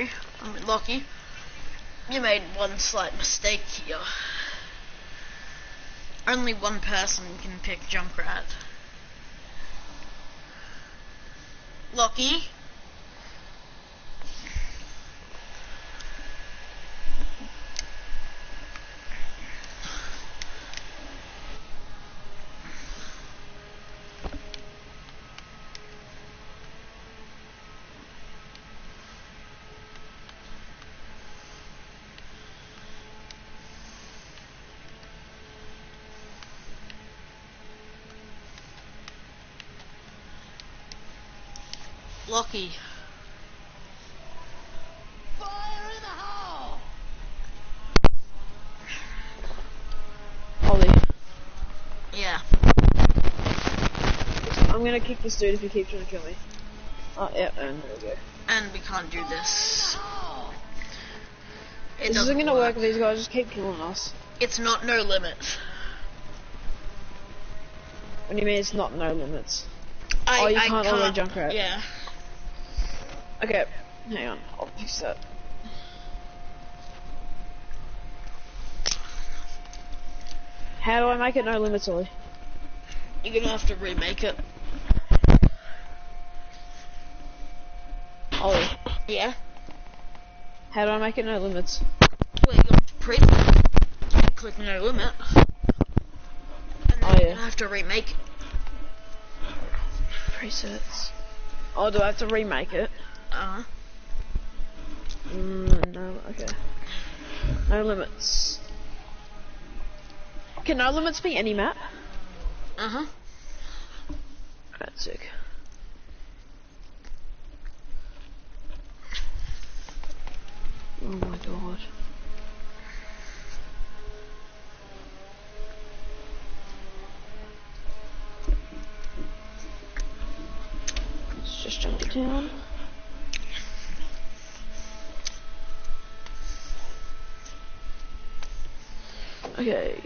sorry. Lachie, you made one slight mistake here. Only one person can pick Junkrat. Lachie? Lachie. Fire in the hole! Ollie, Yeah. I'm gonna kick this dude if he keeps trying to kill me. Oh, yeah, and there we go. And we can't do this. This isn't gonna work if these guys just keep killing us. It's not no limit. What do you mean it's not no limits? I can't auto Junkrat. Yeah. Okay, hang on, I'll fix that. How do I make it no limits, Ollie? You're gonna have to remake it. Ollie, Yeah? how do I make it no limits? Well, you're going to click no limit. And then Oh, you're yeah. gonna have to remake it. Presets. Oh, do I have to remake it? Uh-huh. No, okay. No limits. Can no limits be any map? Uh-huh. That's sick. Oh my god. Let's just jump it down. Okay.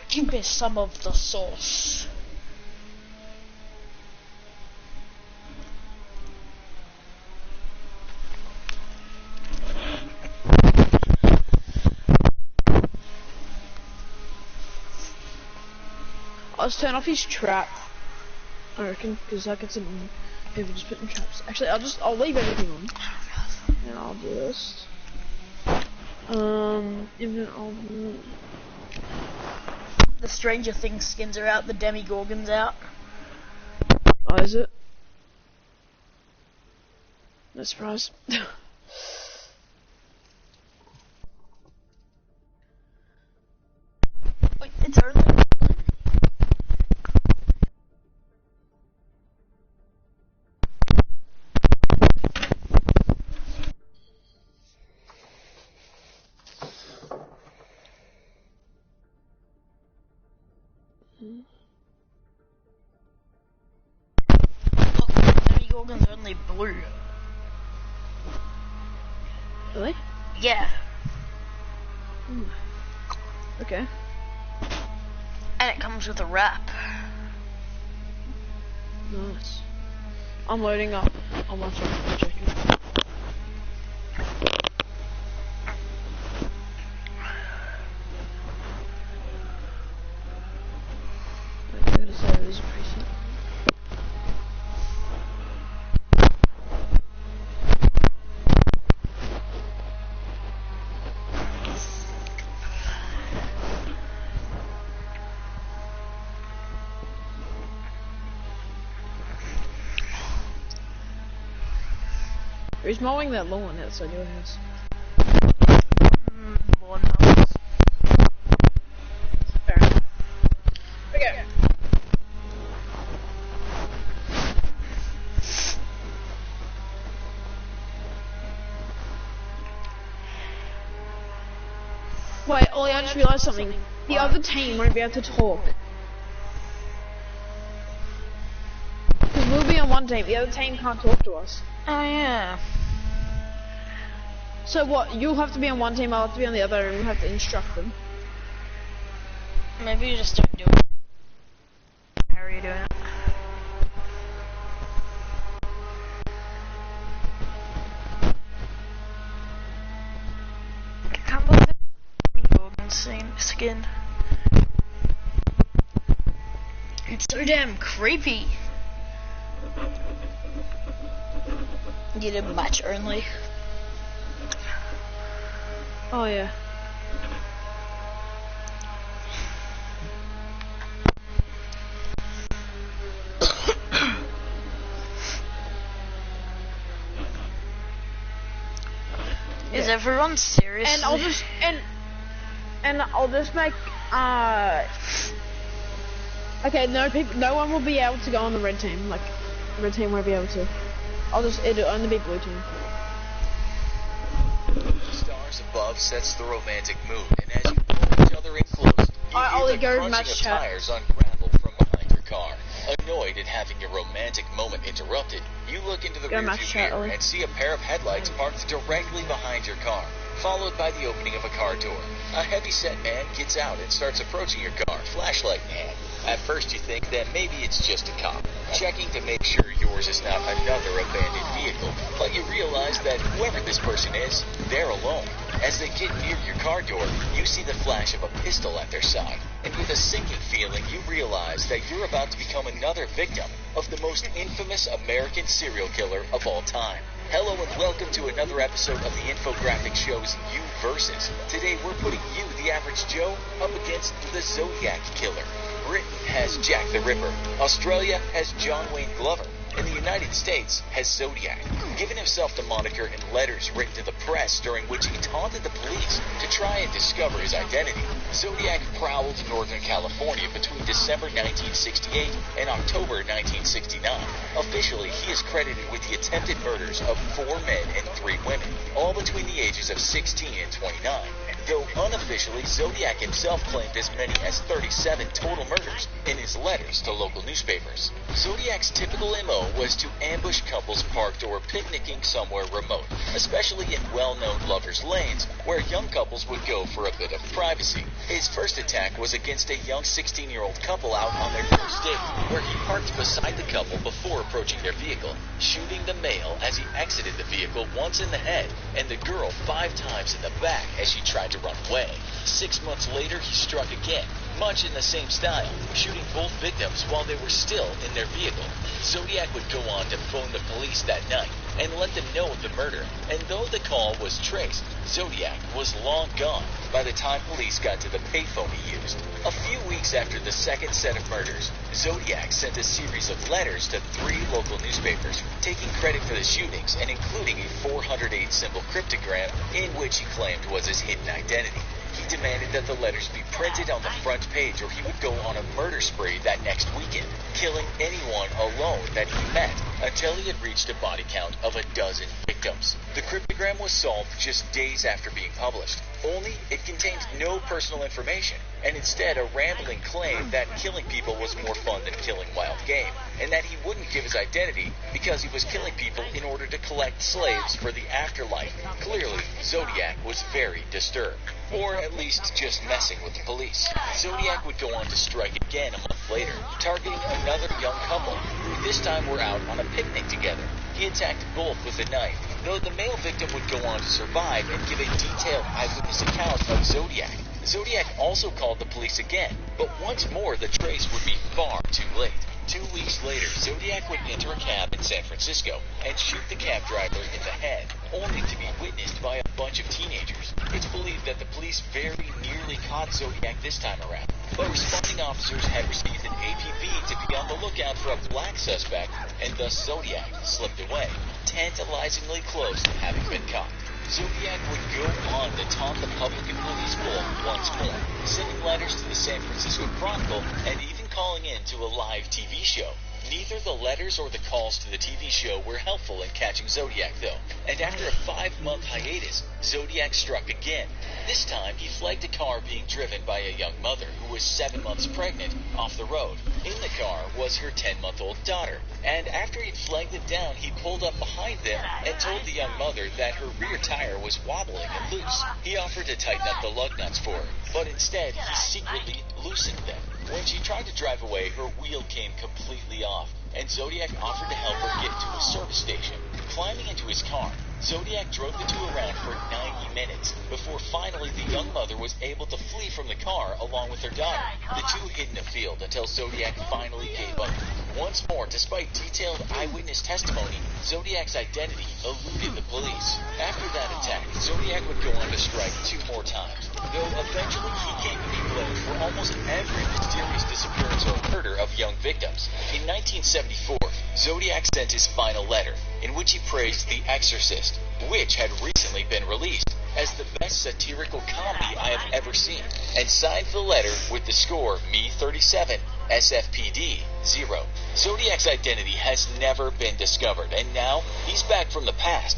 Give me some of the sauce. I'll just turn off his trap, I reckon, because that gets in people just putting traps. Actually, I'll leave everything on. And I'll just even The Stranger Things skins are out, the Demigorgon's out. oh, is it? No surprise. Wait, it's early. Demigorgon's only blue. Really? Yeah. Okay. And it comes with a wrap. Nice. I'm loading up on my phone. Checking. I gotta say there's a preset. Who's mowing that lawn outside your house? Lawn house. Fair enough. Okay. Wait, Ollie, I just realised something. The other team won't be able to talk. Because we'll be on one team, the other team can't talk to us. Oh yeah. So what, you'll have to be on one team, I'll have to be on the other, and we'll have to instruct them. Maybe you just don't do it. How are you doing it? skin. It's so damn creepy. Need a match only. Oh yeah. Is everyone serious? And I'll just make okay, no one will be able to go on the red team. Like red team won't be able to. It'll only be blue team. Stars above sets the romantic mood, and as you pull each other in close, you hear the crunching of tires on gravel from behind your car. Annoyed at having your romantic moment interrupted, you look into the rearview mirror and see a pair of headlights parked directly behind your car, followed by the opening of a car door. A heavy-set man gets out and starts approaching your car, flashlight in hand. At first you think that maybe it's just a cop, checking to make sure yours is not another abandoned vehicle, but you realize that whoever this person is, they're alone. As they get near your car door, you see the flash of a pistol at their side, and with a sinking feeling you realize that you're about to become another victim of the most infamous American serial killer of all time. Hello and welcome to another episode of the infographic show's You Versus. Today we're putting you, the average Joe, up against the Zodiac Killer. Britain has Jack the Ripper, Australia has John Wayne Glover, and the United States has Zodiac. Given himself the moniker in letters written to the press during which he taunted the police to try and discover his identity, Zodiac prowled Northern California between December 1968 and October 1969. Officially, he is credited with the attempted murders of 4 men and 3 women, all between the ages of 16 and 29. Though unofficially, Zodiac himself claimed as many as 37 total murders in his letters to local newspapers. Zodiac's typical MO was to ambush couples parked or picnicking somewhere remote, especially in well-known lovers' lanes, where young couples would go for a bit of privacy. His first attack was against a young 16-year-old couple out on their first date, where he parked beside the couple before approaching their vehicle, shooting the male as he exited the vehicle once in the head, and the girl 5 times in the back as she tried to run away. 6 months later, he struck again, much in the same style, shooting both victims while they were still in their vehicle. Zodiac would go on to phone the police that night and let them know of the murder, and though the call was traced, Zodiac was long gone by the time police got to the payphone he used. A few weeks after the second set of murders, Zodiac sent a series of letters to 3 local newspapers, taking credit for the shootings and including a 408-symbol cryptogram in which he claimed was his hidden identity. He demanded that the letters be printed on the front page or he would go on a murder spree that next weekend, killing anyone alone that he met until he had reached a body count of 12 victims. The cryptogram was solved just days after being published, only it contained no personal information, and instead a rambling claim that killing people was more fun than killing wild game, and that he wouldn't give his identity because he was killing people in order to collect slaves for the afterlife. Clearly, Zodiac was very disturbed, or at least just messing with the police. Zodiac would go on to strike again a month later, targeting another young couple, who this time were out on a picnic together. He attacked both with a knife, though the male victim would go on to survive and give a detailed eyewitness account of Zodiac. Zodiac also called the police again, but once more the trace would be far too late. 2 weeks later, Zodiac would enter a cab in San Francisco and shoot the cab driver in the head, only to be witnessed by a bunch of teenagers. It's believed that the police very nearly caught Zodiac this time around, but responding officers had received an APB to be on the lookout for a black suspect, and thus Zodiac slipped away, tantalizingly close to having been caught. Zodiac would go on to taunt the public and police both once more, sending letters to the San Francisco Chronicle and even calling in to a live TV show. Neither the letters or the calls to the TV show were helpful in catching Zodiac, though, and after a 5-month hiatus, Zodiac struck again. This time, he flagged a car being driven by a young mother who was 7 months pregnant off the road. In the car was her 10-month-old daughter, and after he'd flagged it down, he pulled up behind them and told the young mother that her rear tire was wobbling and loose. He offered to tighten up the lug nuts for her, but instead, he secretly loosened them. When she tried to drive away, her wheel came completely off, and Zodiac offered to help her get to a service station. Climbing into his car, Zodiac drove the two around for 90 minutes before finally the young mother was able to flee from the car along with her daughter. The two hid in a field until Zodiac finally gave up. Once more, despite detailed eyewitness testimony, Zodiac's identity eluded the police. After that attack, Zodiac would go on to strike 2 more times, though eventually he came to be blamed for almost every mysterious disappearance or murder of young victims. In 1974, Zodiac sent his final letter, in which he praised The Exorcist, which had recently been released, as the best satirical comedy I have ever seen, and signed the letter with the score Me37, SFPD 0. Zodiac's identity has never been discovered, and now he's back from the past